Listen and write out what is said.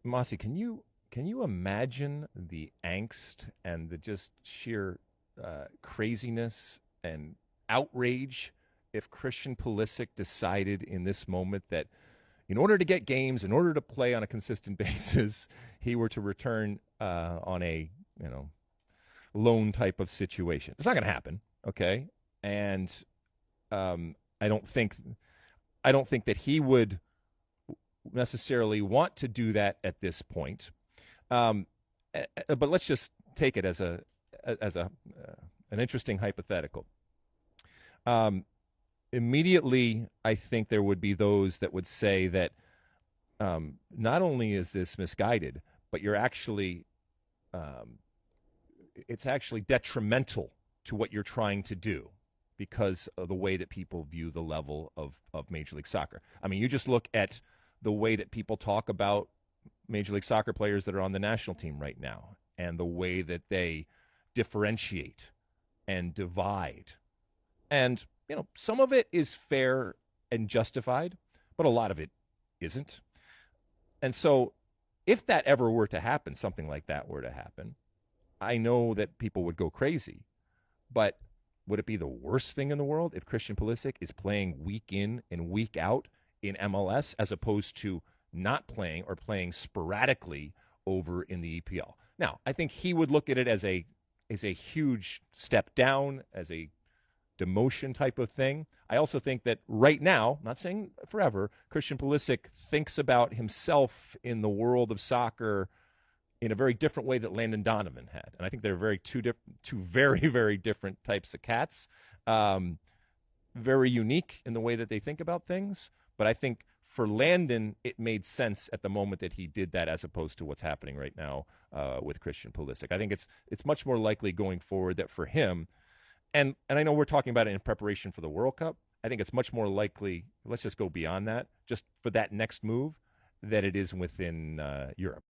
Mossy, can you imagine the angst and the just sheer craziness and outrage if Christian Pulisic decided in this moment that in order to get games, in order to play on a consistent basis, he were to return on a loan type of situation? It's not going to happen, okay? And um, I don't think I don't think that he would necessarily want to do that at this point. Um, but let's just take it as a an interesting hypothetical. Um, Immediately, I think there would be those that would say that not only is this misguided, but you're actually um, it's actually detrimental to what you're trying to do because of the way that people view the level of Major League Soccer. I mean, you just look at the way that people talk about Major League Soccer players that are on the national team right now and the way that they differentiate and divide. And, some of it is fair and justified, but a lot of it isn't. And so if that ever were to happen, something like that were to happen, I know that people would go crazy. But would it be the worst thing in the world if Christian Pulisic is playing week in and week out in MLS as opposed to not playing or playing sporadically over in the EPL? Now, I think he would look at it as a huge step down, as a demotion type of thing. I also think that right now, not saying forever, Christian Pulisic thinks about himself in the world of soccer in a very different way that Landon Donovan had. And I think they're two very, very different types of cats. Very unique in the way that they think about things. But I think for Landon, it made sense at the moment that he did that as opposed to what's happening right now with Christian Pulisic. I think it's much more likely going forward that for him, and I know we're talking about it in preparation for the World Cup, I think it's much more likely, let's just go beyond that, just for that next move, that it is within Europe.